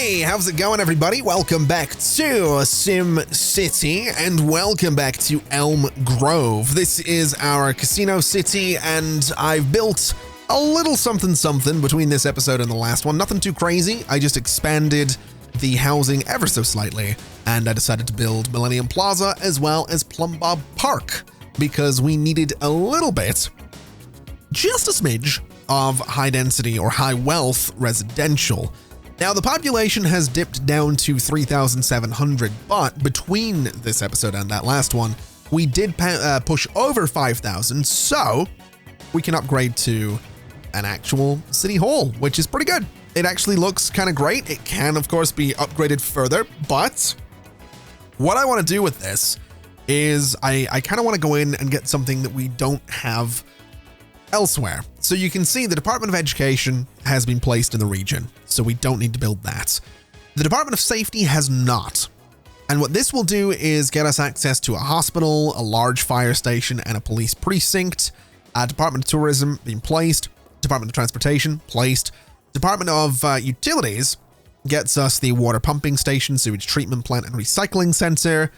Hey, how's it going, everybody? Welcome back to SimCity, and welcome back to Elm Grove. This is our casino city, and I've built a little something between this episode and the last one. Nothing too crazy. I just expanded the housing ever so slightly, and I decided to build Millennium Plaza as well as Plum Bob Park, because we needed a little bit, just a smidge, of high density or high wealth residential. Now, the population has dipped down to 3,700, but between this episode and that last one, we did push over 5,000, so we can upgrade to an actual city hall, which is pretty good. It actually looks kind of great. It can, of course, be upgraded further, but what I want to do with this is I kind of want to go in and get something that we don't have elsewhere. So you can see the Department of Education has been placed in the region, so we don't need to build that. The Department of Safety has not. And what this will do is get us access to a hospital, a large fire station, and a police precinct. Department of Tourism being placed. Department of Transportation placed. Department of Utilities gets us the water pumping station, sewage treatment plant, and recycling center.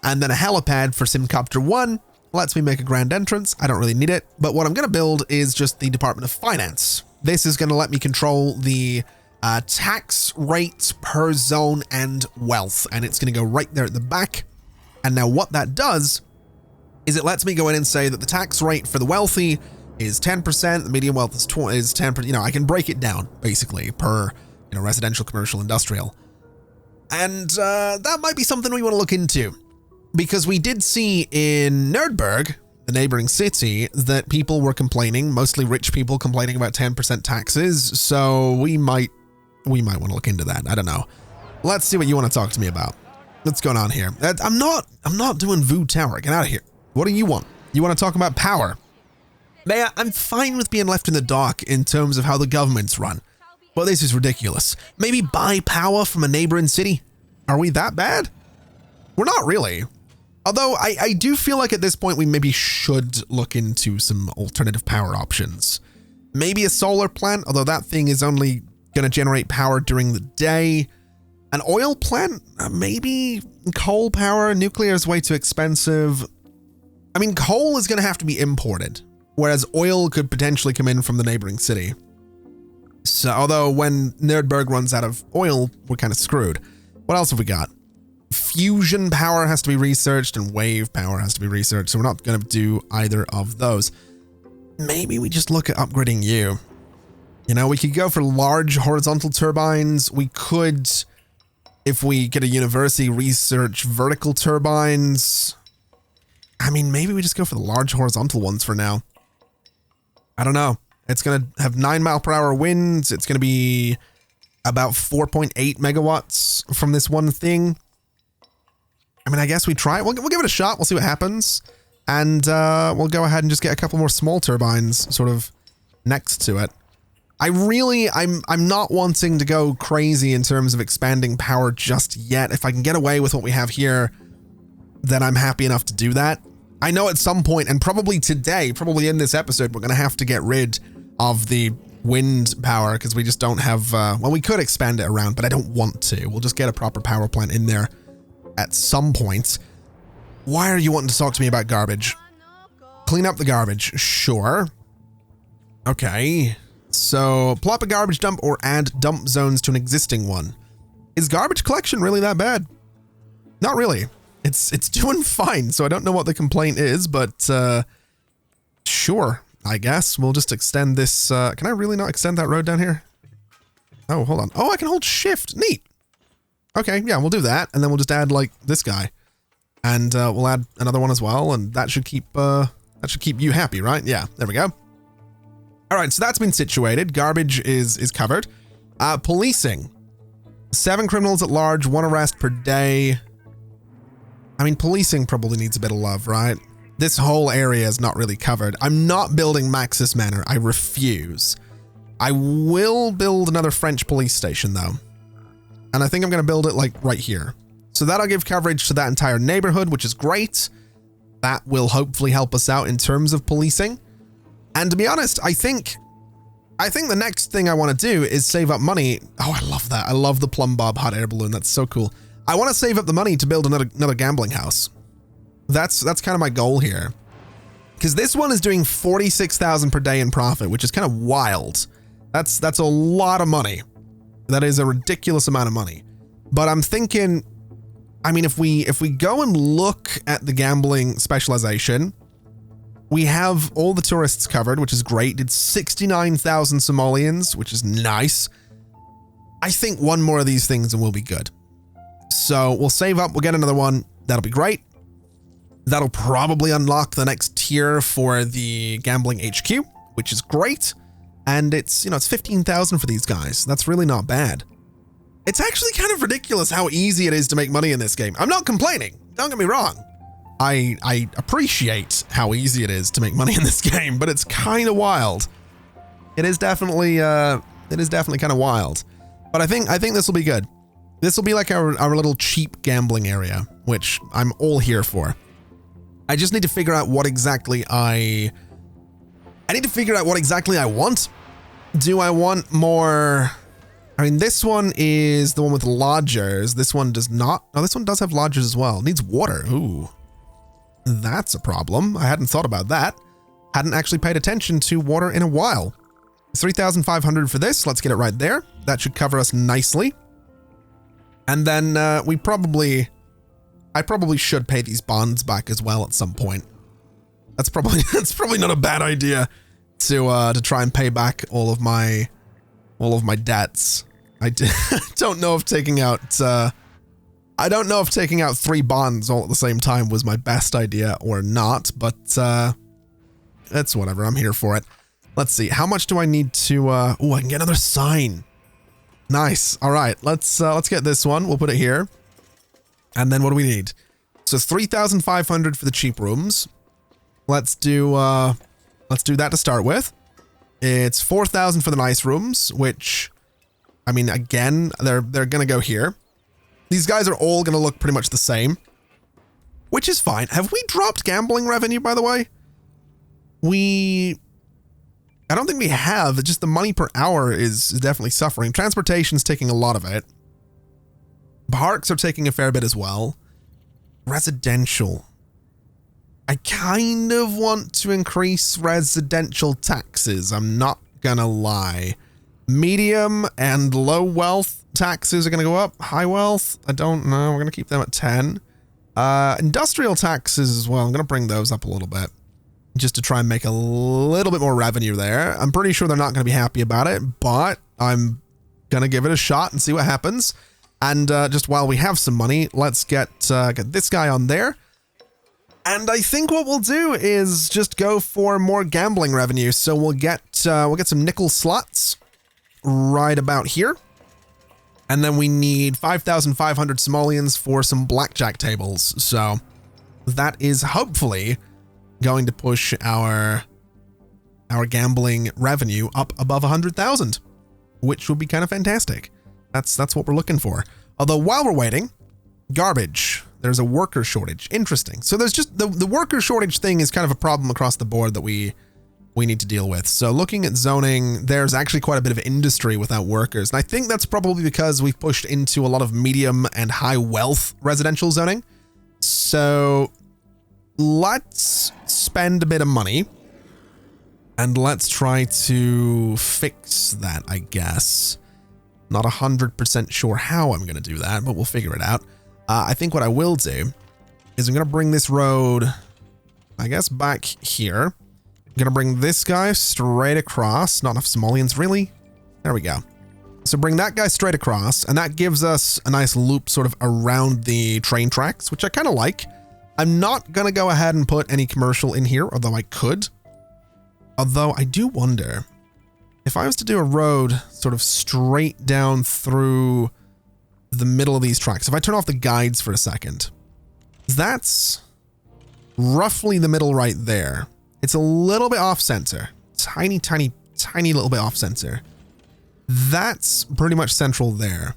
And then a helipad for Simcopter 1. Lets me make a grand entrance. I don't really need it, but what I'm going to build is just the Department of Finance. This is going to let me control the tax rates per zone and wealth, and it's going to go right there at the back. And now what that does is it lets me go in and say that the tax rate for the wealthy is 10%, the medium wealth is 10%. I can break it down basically per residential, commercial, industrial, and that might be something we want to look into. Because we did see in Nerdburg, the neighboring city, that people were complaining, mostly rich people complaining about 10% taxes. So we might want to look into that. I don't know. Let's see what you want to talk to me about. What's going on here? I'm not doing Vu Tower. Get out of here. What do you want? You want to talk about power? Mayor, I'm fine with being left in the dark in terms of how the government's run, but this is ridiculous. Maybe buy power from a neighboring city. Are we that bad? We're not really. Although I do feel like at this point we maybe should look into some alternative power options. Maybe a solar plant, although that thing is only going to generate power during the day. An oil plant? Maybe coal power. Nuclear is way too expensive. I mean, coal is going to have to be imported, whereas oil could potentially come in from the neighboring city. So, although when Nerdburg runs out of oil, we're kind of screwed. What else have we got? Fusion power has to be researched and wave power has to be researched, so we're not going to do either of those. Maybe we just look at upgrading you. We could go for large horizontal turbines. We could, if we get a university, research vertical turbines. I mean, maybe we just go for the large horizontal ones for now. I don't know. It's going to have 9-mile-per-hour winds. It's going to be about 4.8 megawatts from this one thing. I mean, I guess we try it. We'll give it a shot. We'll see what happens. And we'll go ahead and just get a couple more small turbines sort of next to it. I'm not wanting to go crazy in terms of expanding power just yet. If I can get away with what we have here, then I'm happy enough to do that. I know at some point, and probably today, probably in this episode, we're going to have to get rid of the wind power because we just don't have, well, we could expand it around, but I don't want to. We'll just get a proper power plant in there at some point. Why are you wanting to talk to me about garbage? Clean up the garbage. Sure. Okay. So plop a garbage dump or add dump zones to an existing one. Is garbage collection really that bad? Not really. It's doing fine. So I don't know what the complaint is, but sure, I guess we'll just extend this. Can I really not extend that road down here? Oh, hold on. Oh, I can hold shift. Neat. Okay, yeah, we'll do that, and then we'll just add like this guy, and we'll add another one as well, and that should keep you happy, right? Yeah, there we go. All right, so that's been situated. Garbage is covered. Policing: 7 criminals at large, 1 arrest per day. I mean, policing probably needs a bit of love, right? This whole area is not really covered. I'm not building Maxis Manor. I refuse. I will build another French police station though. And I think I'm going to build it like right here. So that'll give coverage to that entire neighborhood, which is great. That will hopefully help us out in terms of policing. And to be honest, I think I think the next thing I want to do is save up money. Oh, I love that. I love the plumb bob hot air balloon. That's so cool. I want to save up the money to build another gambling house. That's kind of my goal here. Because this one is doing 46,000 per day in profit, which is kind of wild. That's a lot of money. That is a ridiculous amount of money. But I'm thinking, I mean, if we go and look at the gambling specialization, we have all the tourists covered, which is great. It's 69,000 simoleons, which is nice. I think one more of these things and we'll be good. So we'll save up, we'll get another one. That'll be great. That'll probably unlock the next tier for the gambling HQ, which is great. And it's, you know, it's 15,000 for these guys. That's really not bad. It's actually kind of ridiculous how easy it is to make money in this game. I'm not complaining. Don't get me wrong. I appreciate how easy it is to make money in this game, but it's kind of wild. It is definitely kind of wild. But I think this will be good. This will be like our little cheap gambling area, which I'm all here for. I just need to figure out what exactly I want. Do I want more? I mean, this one is the one with lodgers. This one does not. Oh, this one does have lodgers as well. It needs water. Ooh, that's a problem. I hadn't thought about that. Hadn't actually paid attention to water in a while. 3,500 for this. Let's get it right there. That should cover us nicely. And then I probably should pay these bonds back as well at some point. That's probably not a bad idea to try and pay back all of my debts. I don't know if taking out 3 bonds all at the same time was my best idea or not, but it's whatever. I'm here for it. Let's see. How much do I need to I can get another sign. Nice. All right. Let's get this one. We'll put it here. And then what do we need? So 3,500 for the cheap rooms. Let's do that to start with. It's 4,000 for the nice rooms, which, I mean, again, they're gonna go here. These guys are all gonna look pretty much the same, which is fine. Have we dropped gambling revenue, by the way? I don't think we have. It's just the money per hour is definitely suffering. Transportation's taking a lot of it. Parks are taking a fair bit as well. Residential. I kind of want to increase residential taxes. I'm not gonna lie. Medium and low wealth taxes are gonna go up. High wealth, I don't know. We're gonna keep them at 10. Industrial taxes as well. I'm gonna bring those up a little bit, just to try and make a little bit more revenue there. I'm pretty sure they're not going to be happy about it, but I'm going to give it a shot and see what happens. And just while we have some money, let's get this guy on there. And I think what we'll do is just go for more gambling revenue. So we'll get some nickel slots right about here. And then we need 5,500 simoleons for some blackjack tables. So that is hopefully going to push our gambling revenue up above 100,000, which would be kind of fantastic. That's what we're looking for. Although while we're waiting, garbage. There's a worker shortage. Interesting. So there's just the worker shortage thing is kind of a problem across the board that we need to deal with. So looking at zoning, there's actually quite a bit of industry without workers. And I think that's probably because we've pushed into a lot of medium and high wealth residential zoning. So let's spend a bit of money and let's try to fix that, I guess. Not 100% sure how I'm going to do that, but we'll figure it out. I think what I will do is I'm going to bring this road, I guess, back here. I'm going to bring this guy straight across. Not enough simoleons, really. There we go. So bring that guy straight across, and that gives us a nice loop sort of around the train tracks, which I kind of like. I'm not going to go ahead and put any commercial in here, although I could. Although I do wonder if I was to do a road sort of straight down through the middle of these tracks. If I turn off the guides for a second, that's roughly the middle right there. It's a little bit off center. Tiny little bit off center. That's pretty much central there.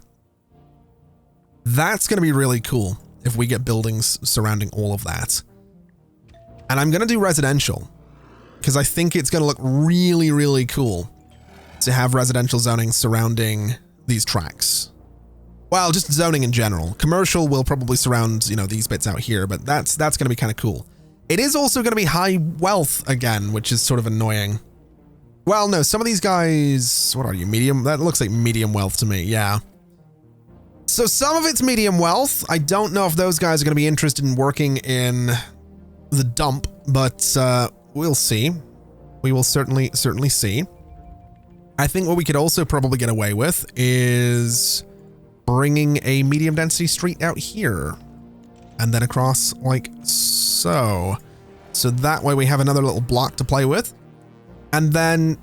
That's going to be really cool if we get buildings surrounding all of that. And I'm going to do residential because I think it's going to look really, really cool to have residential zoning surrounding these tracks. Well, just zoning in general. Commercial will probably surround, you know, these bits out here, but that's going to be kind of cool. It is also going to be high wealth again, which is sort of annoying. Well, no, some of these guys, what are you, medium? That looks like medium wealth to me, yeah. So some of it's medium wealth. I don't know if those guys are going to be interested in working in the dump, but we'll see. We will certainly see. I think what we could also probably get away with is bringing a medium density street out here and then across like so. So that way we have another little block to play with. And then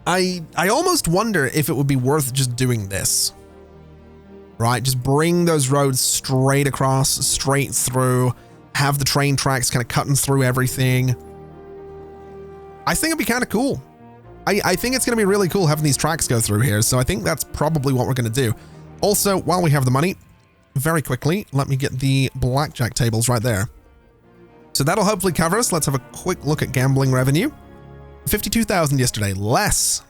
I almost wonder if it would be worth just doing this. Right? Just bring those roads straight across, straight through, have the train tracks kind of cutting through everything. I think it'd be kind of cool. I think it's going to be really cool having these tracks go through here. So I think that's probably what we're going to do. Also, while we have the money, very quickly, let me get the blackjack tables right there. So that'll hopefully cover us. Let's have a quick look at gambling revenue. 52,000 yesterday, less.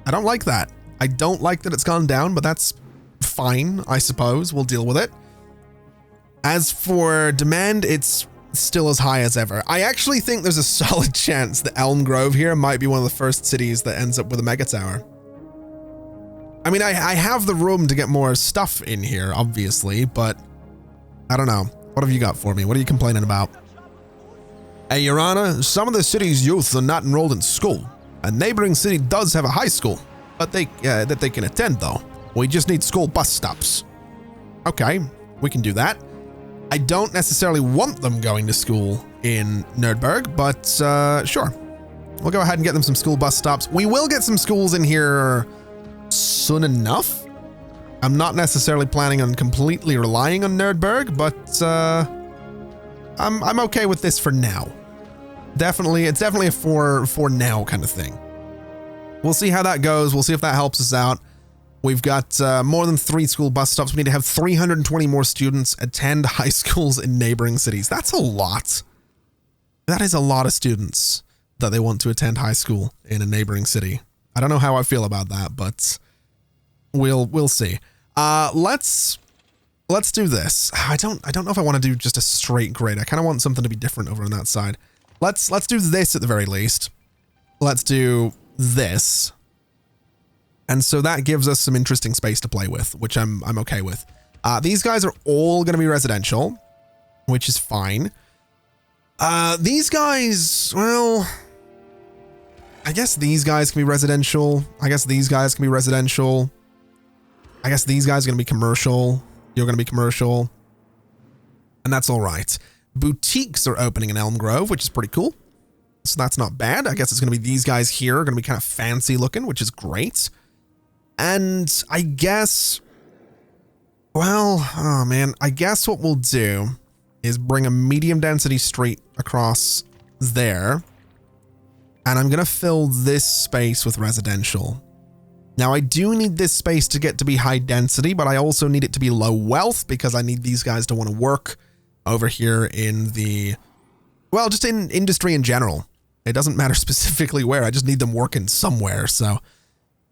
I don't like that. I don't like that it's gone down, but that's fine, I suppose. We'll deal with it. As for demand, it's still as high as ever. I actually think there's a solid chance that Elm Grove here might be one of the first cities that ends up with a mega tower. I mean, I have the room to get more stuff in here, obviously, but I don't know. What have you got for me? What are you complaining about? Hey, Your Honor, some of the city's youth are not enrolled in school. A neighboring city does have a high school, but that they can attend, though. We just need school bus stops. Okay, we can do that. I don't necessarily want them going to school in Nerdberg, but sure. We'll go ahead and get them some school bus stops. We will get some schools in here soon enough. I'm not necessarily planning on completely relying on Nerdberg, but I'm okay with this for now. It's definitely a for now kind of thing. We'll see how that goes. We'll see if that helps us out. We've got more than 3 school bus stops. We need to have 320 more students attend high schools in neighboring cities. That's a lot. That is a lot of students that they want to attend high school in a neighboring city. I don't know how I feel about that, but we'll see. Let's do this. I don't know if I want to do just a straight grid. I kind of want something to be different over on that side. Let's do this at the very least. Let's do this. And so that gives us some interesting space to play with, which I'm okay with. These guys are all going to be residential, which is fine. These guys, well, I guess these guys can be residential. I guess these guys can be residential. I guess these guys are going to be commercial. You're going to be commercial. And that's all right. Boutiques are opening in Elm Grove, which is pretty cool. So that's not bad. I guess it's going to be these guys here are going to be kind of fancy looking, which is great. And I guess, well, oh man, I guess what we'll do is bring a medium density street across there. And I'm going to fill this space with residential. Now I do need this space to get to be high density, but I also need it to be low wealth because I need these guys to want to work over here in the, well, just in industry in general. It doesn't matter specifically where, I just need them working somewhere. So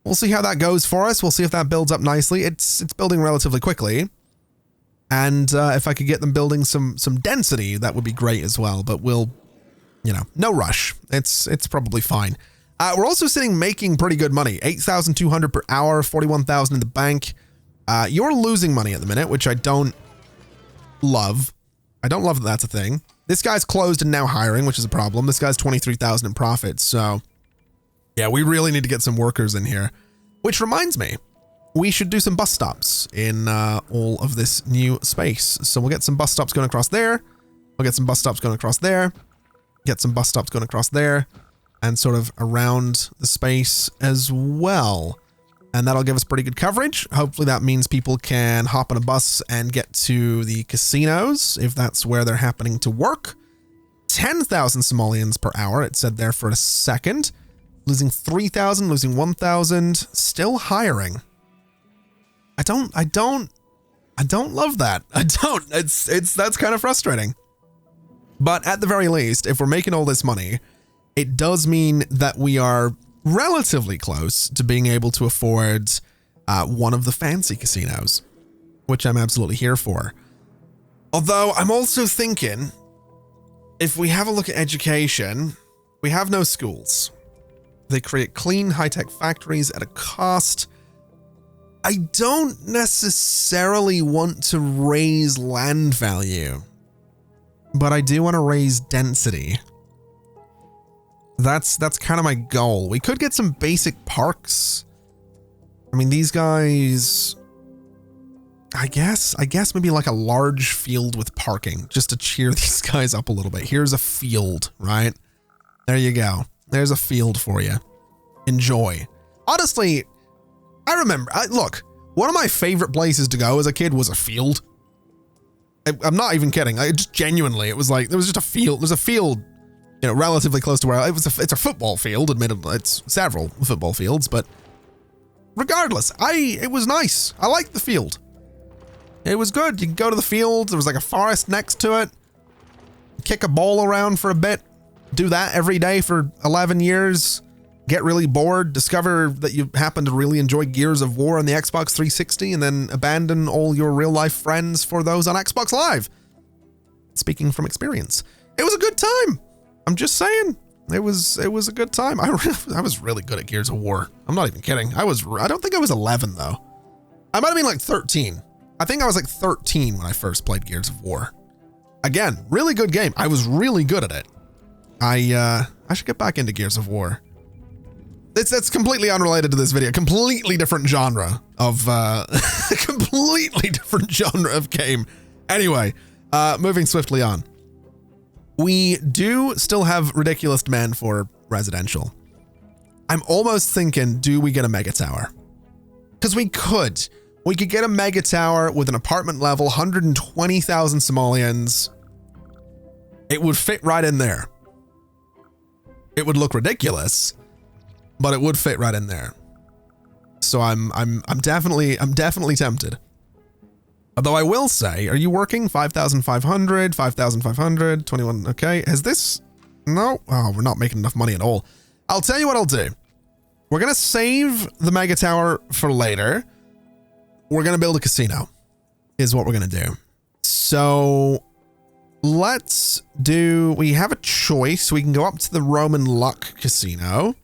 we'll see how that goes for us. We'll see if that builds up nicely. It's building relatively quickly. And if I could get them building some density, that would be great as well. But we'll, you know, no rush. It's probably fine. We're also sitting making pretty good money. 8,200 per hour, 41,000 in the bank. You're losing money at the minute, which I don't love. I don't love that that's a thing. This guy's closed and now hiring, which is a problem. This guy's 23,000 in profit. So yeah, we really need to get some workers in here, which reminds me, we should do some bus stops in all of this new space. So we'll get some bus stops going across there. We'll get some bus stops going across there. Get some bus stops going across there and sort of around the space as well. And that'll give us pretty good coverage. Hopefully that means people can hop on a bus and get to the casinos if that's where they're happening to work. 10,000 Somalians per hour, it said there for a second. Losing 3,000, losing 1,000, still hiring. I don't love that. I don't. That's kind of frustrating. But at the very least, if we're making all this money, it does mean that we are relatively close to being able to afford one of the fancy casinos, which I'm absolutely here for. Although I'm also thinking, if we have a look at education, we have no schools. They create clean, high-tech factories at a cost. I don't necessarily want to raise land value, but I do want to raise density. That's kind of my goal. We could get some basic parks. I mean, these guys, I guess maybe like a large field with parking just to cheer these guys up a little bit. Here's a field, right? There you go. There's a field for you. Enjoy. Honestly, I remember, look, one of my favorite places to go as a kid was a field. I'm not even kidding. Just genuinely, it was like, there was just a field. There's a field, you know, relatively close to where it's a football field, admittedly. It's several football fields, but regardless, it was nice. I liked the field. It was good. You could go to the field. There was like a forest next to it. Kick a ball around for a bit. Do that every day for 11 years. Get really bored. Discover that you happen to really enjoy Gears of War on the Xbox 360 and then abandon all your real life friends for those on Xbox Live. Speaking from experience. It was a good time. I'm just saying. It was a good time. I was really good at Gears of War. I'm not even kidding. I don't think I was 11 though. I might have been like 13. I think I was like 13 when I first played Gears of War. Again, really good game. I was really good at it. I should get back into Gears of War. That's completely unrelated to this video. Completely different genre of completely different genre of game. Anyway, moving swiftly on. We do still have ridiculous demand for residential. I'm almost thinking, do we get a mega tower? Because we could. We could get a mega tower with an apartment level, 120,000 Somalians. It would fit right in there. It would look ridiculous, but it would fit right in there. So I'm definitely tempted. Although I will say, are you working 5,500, 5,500, 21? Okay. Has this? No. Oh, we're not making enough money at all. I'll tell you what I'll do. We're going to save the mega tower for later. We're going to build a casino is what we're going to do. So we have a choice. We can go up to the Roman Luck Casino,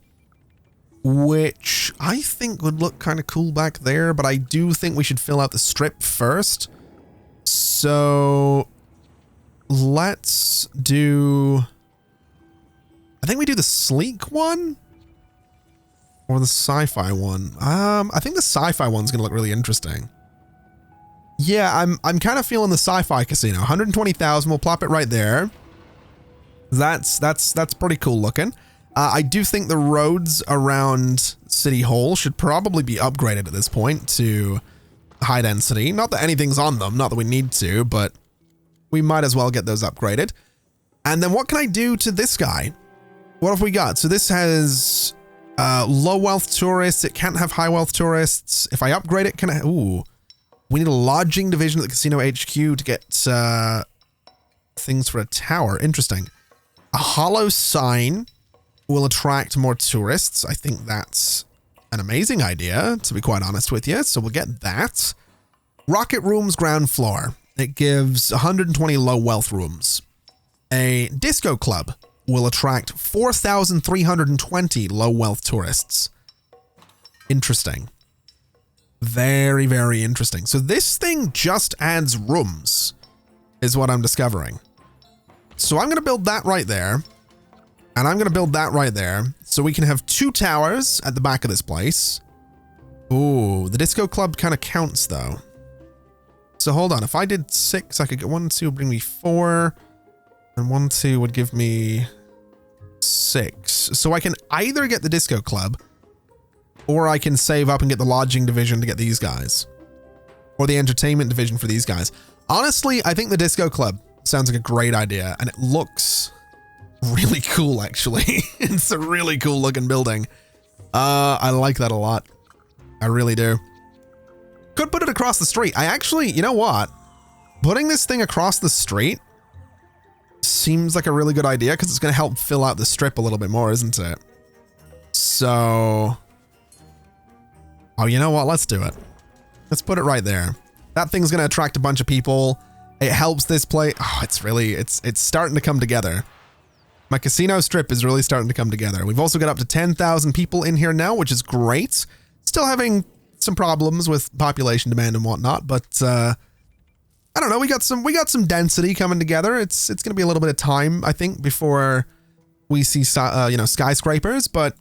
which I think would look kind of cool back there, but I do think we should fill out the strip first. So let's do, I think we do the sleek one or the sci-fi one. I think the sci-fi one's going to look really interesting. Yeah, I'm kind of feeling the sci-fi casino. 120,000, we'll plop it right there. That's pretty cool looking. I do think the roads around City Hall should probably be upgraded at this point to high density. Not that anything's on them, not that we need to, but we might as well get those upgraded. And then what can I do to this guy? What have we got? So this has low wealth tourists. It can't have high wealth tourists. If I upgrade it, can I? Ooh, we need a lodging division at the casino HQ to get things for a tower. Interesting. A hollow sign will attract more tourists. I think that's an amazing idea, to be quite honest with you. So we'll get that. Rocket Rooms ground floor. It gives 120 low wealth rooms. A disco club will attract 4,320 low wealth tourists. Interesting. Very, very interesting. So this thing just adds rooms, is what I'm discovering. So I'm going to build that right there. And I'm going to build that right there. So we can have 2 towers at the back of this place. Ooh, the disco club kind of counts though. So hold on. If I did 6, I could get 1, 2 would bring me 4. And 1, 2 would give me 6. So I can either get the disco club, or I can save up and get the lodging division to get these guys. Or the entertainment division for these guys. Honestly, I think the disco club sounds like a great idea. And it looks really cool, actually. It's a really cool looking building. I like that a lot. I really do. Could put it across the street. I actually, you know what? Putting this thing across the street seems like a really good idea because it's going to help fill out the strip a little bit more, isn't it? So So, oh, you know what? Let's do it. Let's put it right there. That thing's going to attract a bunch of people. It helps this place. Oh, it's starting to come together. My casino strip is really starting to come together. We've also got up to 10,000 people in here now, which is great. Still having some problems with population demand and whatnot, but I don't know. We got some density coming together. It's going to be a little bit of time, I think, before we see skyscrapers, but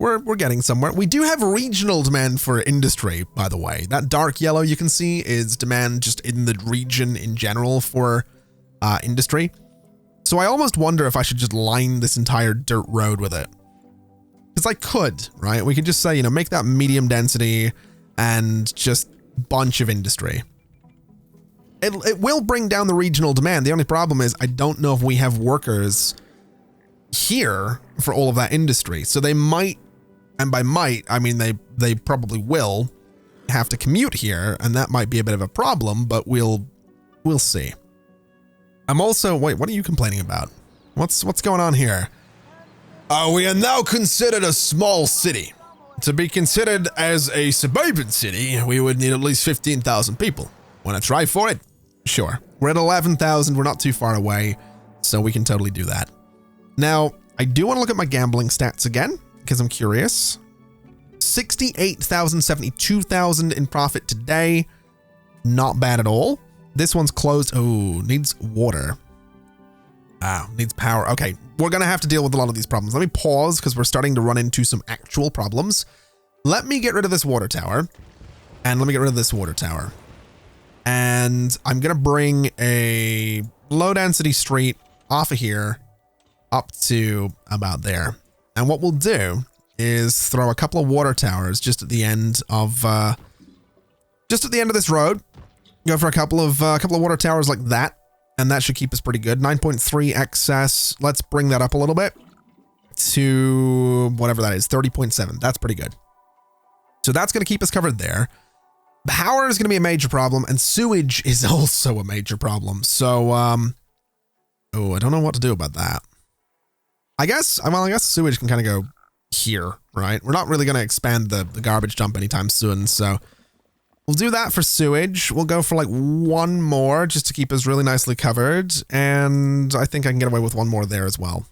we're getting somewhere. We do have regional demand for industry, by the way. That dark yellow you can see is demand just in the region in general for industry. So I almost wonder if I should just line this entire dirt road with it. Because I could, right? We could just say, make that medium density and just bunch of industry. It will bring down the regional demand. The only problem is I don't know if we have workers here for all of that industry. So they might, and by might, I mean they probably will have to commute here, and that might be a bit of a problem, but we'll see. I'm also, wait, what are you complaining about? What's going on here? We are now considered a small city. To be considered as a suburban city, we would need at least 15,000 people. Want to try for it? Sure. We're at 11,000. We're not too far away, so we can totally do that. Now, I do want to look at my gambling stats again, because I'm curious. 68,000, 72,000 in profit today. Not bad at all. This one's closed. Oh, needs water. Needs power. Okay, we're going to have to deal with a lot of these problems. Let me pause because we're starting to run into some actual problems. Let me get rid of this water tower. And let me get rid of this water tower. And I'm going to bring a low density street off of here up to about there. And what we'll do is throw a couple of water towers just at the end of this road. Go for a couple of water towers like that. And that should keep us pretty good. 9.3 excess. Let's bring that up a little bit to whatever that is, 30.7. That's pretty good. So that's going to keep us covered there. Power is going to be a major problem, and sewage is also a major problem. So, I don't know what to do about that. I guess sewage can kind of go here, right? We're not really going to expand the garbage dump anytime soon, so we'll do that for sewage. We'll go for like one more just to keep us really nicely covered. And I think I can get away with one more there as well.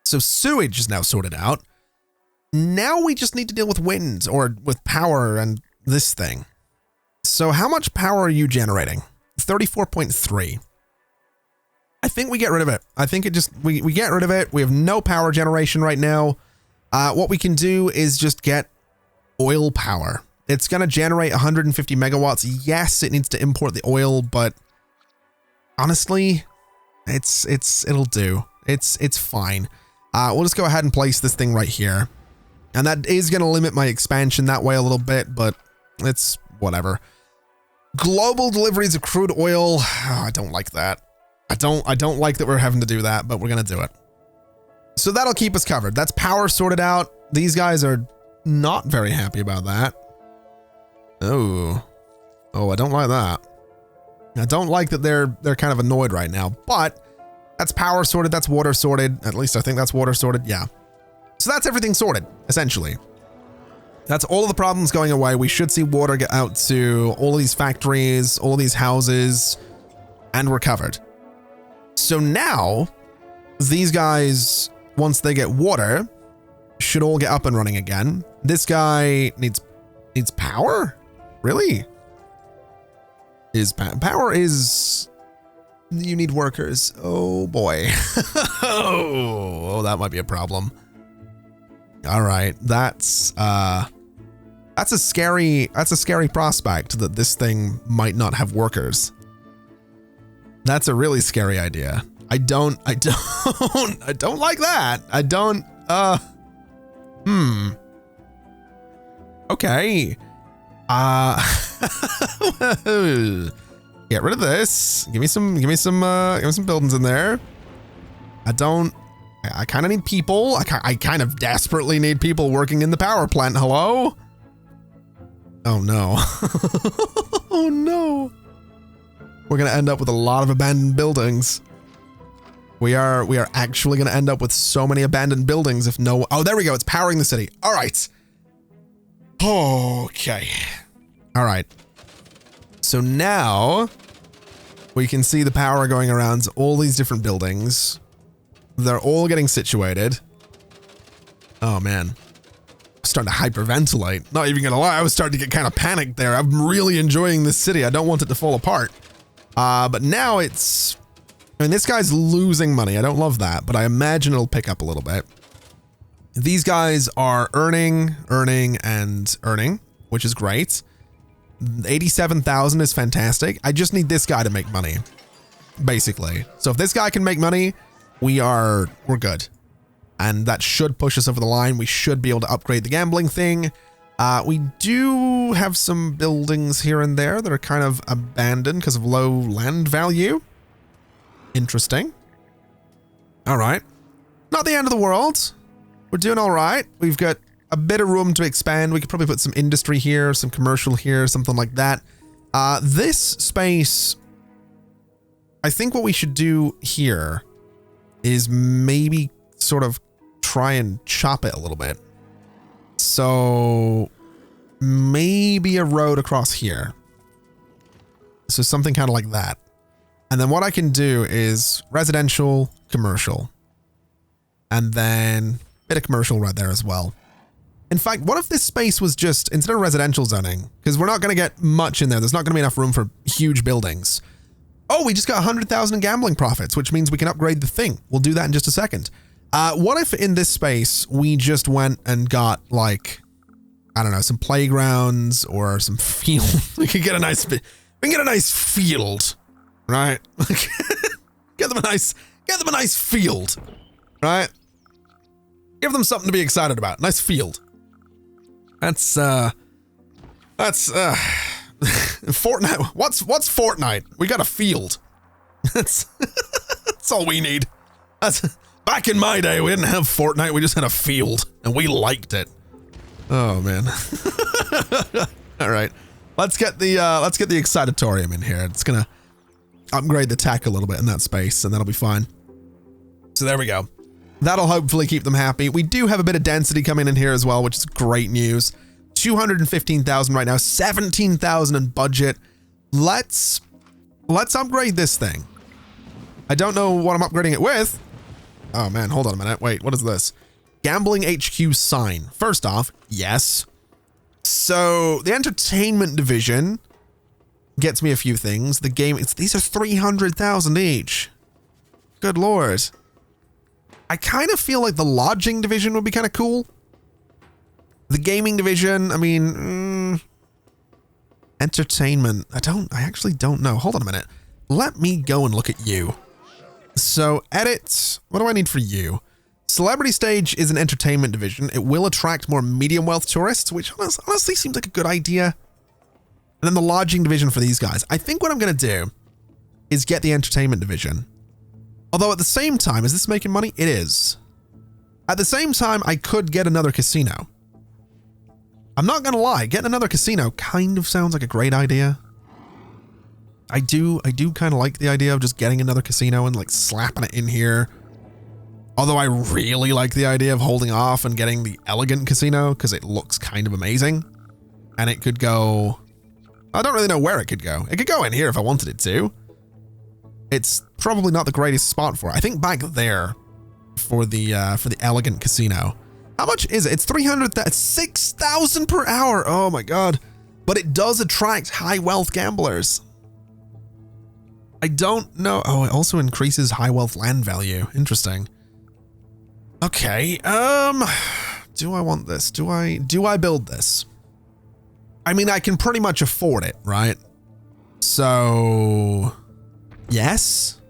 So sewage is now sorted out. Now we just need to deal with wind or with power and this thing. So how much power are you generating? 34.3. I think we get rid of it. I think we get rid of it. We have no power generation right now. What we can do is just get oil power. It's going to generate 150 megawatts. Yes, it needs to import the oil, but honestly, it'll do. It's fine. We'll just go ahead and place this thing right here. And that is going to limit my expansion that way a little bit, but it's whatever. Global deliveries of crude oil. Oh, I don't like that. I don't like that we're having to do that, but we're going to do it. So that'll keep us covered. That's power sorted out. These guys are not very happy about that. Oh, I don't like that. I don't like that they're kind of annoyed right now, but that's power sorted. That's water sorted. At least I think that's water sorted. Yeah. So that's everything sorted, essentially. That's all of the problems going away. We should see water get out to all of these factories, all of these houses, and we're covered. So now these guys, once they get water, should all get up and running again. This guy needs power? Really? Power is... You need workers. Oh boy. Oh, that might be a problem. All right, that's a scary prospect that this thing might not have workers. That's a really scary idea. I don't like that. Okay. Get rid of this. Give me some buildings in there. I kind of need people. I kind of desperately need people working in the power plant. Hello? Oh no. Oh no. We're going to end up with a lot of abandoned buildings. We are actually going to end up with so many abandoned buildings if no... Oh, there we go. It's powering the city. All right. Okay. All right. So now we can see the power going around all these different buildings. They're all getting situated. Oh, man. I'm starting to hyperventilate. Not even going to lie. I was starting to get kind of panicked there. I'm really enjoying this city. I don't want it to fall apart. But now it's... I mean, this guy's losing money. I don't love that, but I imagine it'll pick up a little bit. These guys are earning, and earning, which is great. 87,000 is fantastic. I just need this guy to make money, basically. So if this guy can make money, we're good. And that should push us over the line. We should be able to upgrade the gambling thing. We do have some buildings here and there that are kind of abandoned because of low land value. Interesting. All right. Not the end of the world. We're doing all right. We've got a bit of room to expand. We could probably put some industry here, some commercial here, something like that. This space, I think what we should do here is maybe sort of try and chop it a little bit. So maybe a road across here. So something kind of like that. And then what I can do is residential, commercial, and then a bit of commercial right there as well. In fact, what if this space was just, instead of residential zoning, because we're not going to get much in there. There's not going to be enough room for huge buildings. Oh, we just got 100,000 in gambling profits, which means we can upgrade the thing. We'll do that in just a second. What if in this space we just went and got like, I don't know, some playgrounds or some field? We can get a nice field, right? Get them a nice field, right? Give them something to be excited about. Nice field. That's Fortnite. What's Fortnite? We got a field. That's all we need. Back in my day, we didn't have Fortnite. We just had a field, and we liked it. Oh man. All right, let's get the excitatorium in here. It's gonna upgrade the tech a little bit in that space, and that'll be fine. So there we go. That'll hopefully keep them happy. We do have a bit of density coming in here as well, which is great news. 215,000 right now, 17,000 in budget. Let's upgrade this thing. I don't know what I'm upgrading it with. Oh man, hold on a minute. Wait, what is this? Gambling HQ sign. First off, yes. So the entertainment division gets me a few things. The game, these are 300,000 each. Good Lord. I kind of feel like the lodging division would be kind of cool. The gaming division, I mean, entertainment. I actually don't know. Hold on a minute. Let me go and look at you. So edit, what do I need for you? Celebrity stage is an entertainment division. It will attract more medium wealth tourists, which honestly seems like a good idea. And then the lodging division for these guys. I think what I'm going to do is get the entertainment division. Although at the same time, is this making money? It is. At the same time, I could get another casino. I'm not going to lie, getting another casino kind of sounds like a great idea. I do kind of like the idea of just getting another casino and like slapping it in here. Although I really like the idea of holding off and getting the elegant casino because it looks kind of amazing. And it could go, I don't really know where it could go. It could go in here if I wanted it to. It's probably not the greatest spot for it. I think back there for the elegant casino. How much is it? It's 6,000 per hour. Oh my God. But it does attract high wealth gamblers. I don't know. Oh, it also increases high wealth land value. Interesting. Okay. Do I want this? Do I build this? I mean, I can pretty much afford it, right? So yes,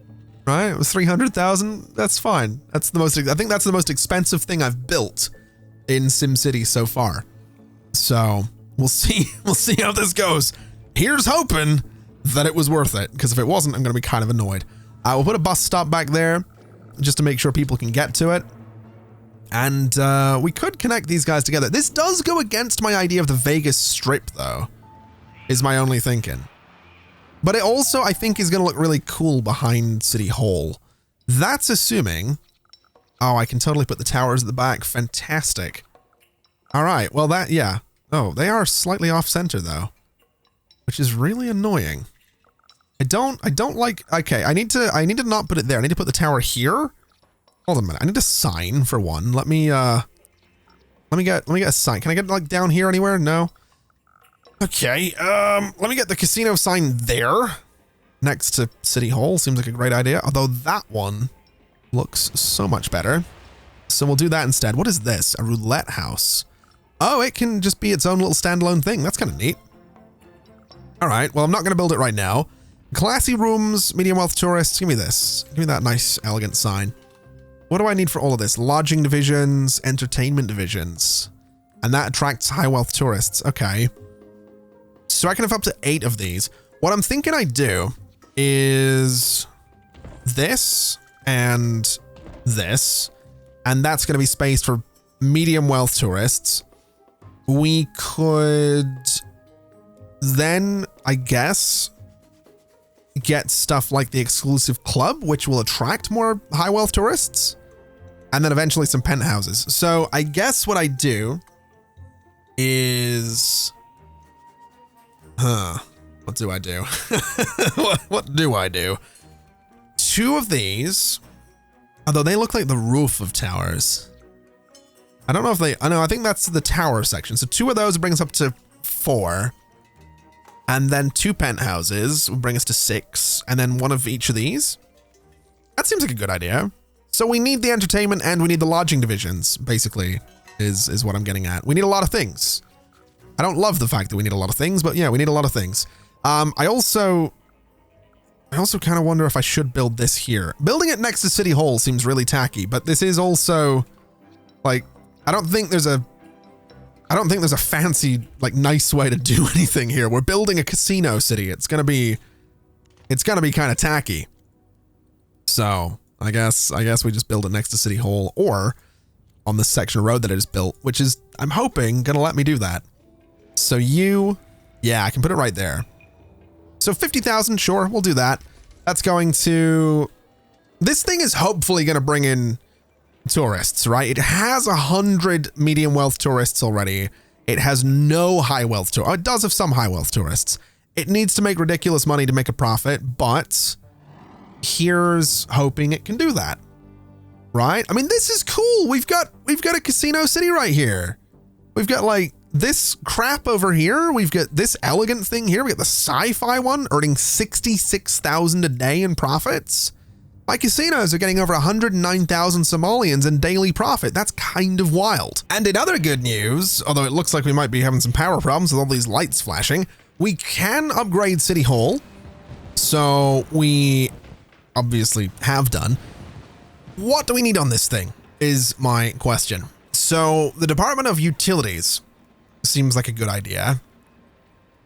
right? It was 300,000. That's fine. I think that's the most expensive thing I've built in SimCity so far. So we'll see. We'll see how this goes. Here's hoping that it was worth it, because if it wasn't, I'm going to be kind of annoyed. We'll put a bus stop back there just to make sure people can get to it. And we could connect these guys together. This does go against my idea of the Vegas Strip, though, is my only thinking. But it also, I think, is going to look really cool behind City Hall. That's assuming... Oh, I can totally put the towers at the back. Fantastic. All right, well that, yeah. Oh, they are slightly off-center though, which is really annoying. I don't like, okay, I need to not put it there. I need to put the tower here. Hold on a minute. I need a sign for one. Let me get a sign. Can I get it like down here anywhere? No. Okay, let me get the casino sign there next to City Hall. Seems like a great idea. Although that one looks so much better. So we'll do that instead. What is this? A roulette house. Oh, it can just be its own little standalone thing. That's kind of neat. All right, well, I'm not going to build it right now. Classy rooms, medium wealth tourists. Give me this. Give me that nice, elegant sign. What do I need for all of this? Lodging divisions, entertainment divisions. And that attracts high wealth tourists. Okay. So I can have up to 8 of these. What I'm thinking I do is this and this. And that's going to be spaced for medium wealth tourists. We could then, I guess, get stuff like the exclusive club, which will attract more high wealth tourists. And then eventually some penthouses. So I guess what I do is... What do I do? What do I do? 2 of these, although they look like the roof of towers. I don't know if they... I know, I think that's the tower section. So 2 of those brings us up to 4. And then 2 penthouses will bring us to 6. And then 1 of each of these. That seems like a good idea. So we need the entertainment and we need the lodging divisions, basically, is what I'm getting at. We need a lot of things. I don't love the fact that we need a lot of things, but yeah, we need a lot of things. I also kind of wonder if I should build this here. Building it next to City Hall seems really tacky, but this is also, like, I don't think there's a fancy, like, nice way to do anything here. We're building a casino city. It's gonna be kind of tacky. So I guess we just build it next to City Hall or on this section of road that I just built, which is, I'm hoping, gonna let me do that. So yeah, I can put it right there. So 50,000, sure, we'll do that. That's going to, this thing is hopefully gonna bring in tourists, right? It has 100 medium wealth tourists already. It has no high wealth tourists. Oh, it does have some high wealth tourists. It needs to make ridiculous money to make a profit, but here's hoping it can do that, right? I mean, this is cool. We've got a casino city right here. We've got like this crap over here. We've got this elegant thing here. We got the sci-fi one earning 66,000 a day in profits. My casinos are getting over 109,000 Somalians in daily profit. That's kind of wild. And in other good news, although it looks like we might be having some power problems with all these lights flashing, we can upgrade City Hall. So we obviously have done. What do we need on this thing is my question. So the Department of Utilities seems like a good idea,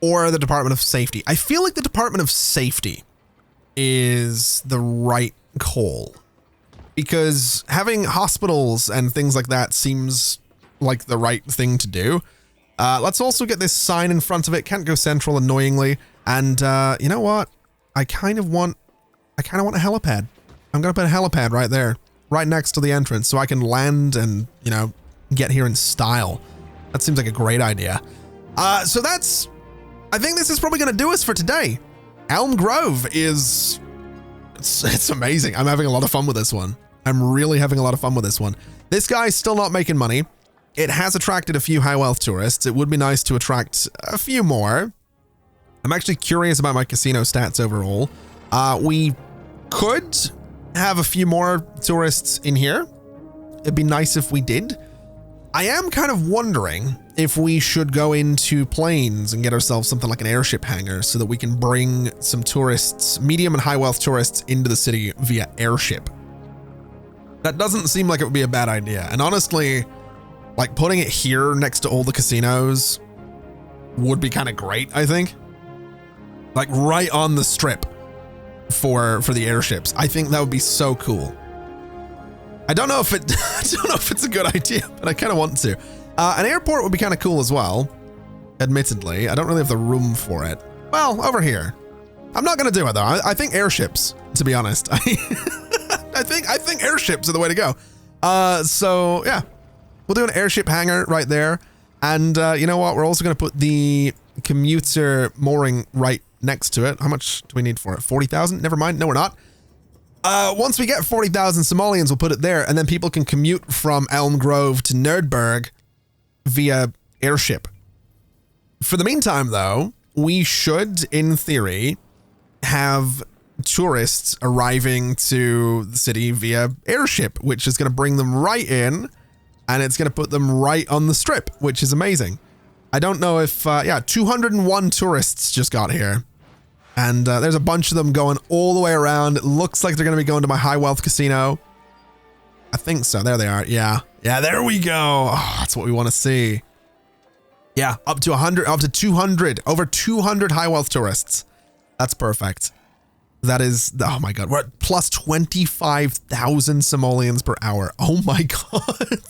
or the Department of Safety. I feel like the Department of Safety is the right call because having hospitals and things like that seems like the right thing to do. Let's also get this sign in front of it. Can't go central, annoyingly. And you know what? I kind of want a helipad. I'm gonna put a helipad right there, right next to the entrance, so I can land and, you know, get here in style. That seems like a great idea. So that's, I think this is probably gonna do us for today. Elm Grove is, it's amazing. I'm having a lot of fun with this one. I'm really having a lot of fun with this one. This guy's still not making money. It has attracted a few high wealth tourists. It would be nice to attract a few more. I'm actually curious about my casino stats overall. We could have a few more tourists in here. It'd be nice if we did. I am kind of wondering if we should go into planes and get ourselves something like an airship hangar so that we can bring some tourists, medium and high wealth tourists, into the city via airship. That doesn't seem like it would be a bad idea. And honestly, like putting it here next to all the casinos would be kind of great, I think. Like right on the strip for the airships. I think that would be so cool. I don't know if it's a good idea, but I kind of want to. An airport would be kind of cool as well. Admittedly, I don't really have the room for it. Well, over here. I'm not going to do it though. I think airships, to be honest. I think airships are the way to go. So yeah, we'll do an airship hangar right there. And you know what? We're also going to put the commuter mooring right next to it. How much do we need for it? 40,000? Never mind. No, we're not. Once we get 40,000 simoleons, we'll put it there, and then people can commute from Elm Grove to Nerdberg via airship. For the meantime, though, we should, in theory, have tourists arriving to the city via airship, which is going to bring them right in, and it's going to put them right on the strip, which is amazing. I don't know if, yeah, 201 tourists just got here. And there's a bunch of them going all the way around. It looks like they're going to be going to my high wealth casino. I think so. There they are. Yeah. Yeah, there we go. Oh, that's what we want to see. Yeah, up to 100, up to 200, over 200 high wealth tourists. That's perfect. That is, oh my God, we're at plus 25,000 simoleons per hour. Oh my God.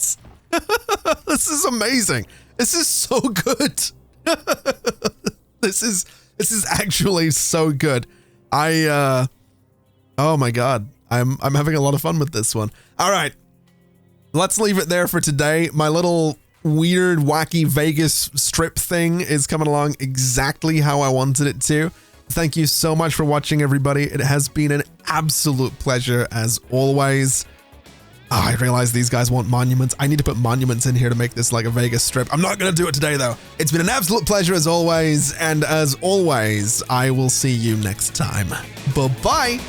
This is amazing. This is so good. This is actually so good. Oh my God. I'm having a lot of fun with this one. All right. Let's leave it there for today. My little weird, wacky Vegas strip thing is coming along exactly how I wanted it to. Thank you so much for watching, everybody. It has been an absolute pleasure as always. Oh, I realize these guys want monuments. I need to put monuments in here to make this like a Vegas strip. I'm not going to do it today, though. It's been an absolute pleasure as always. And as always, I will see you next time. Bye-bye.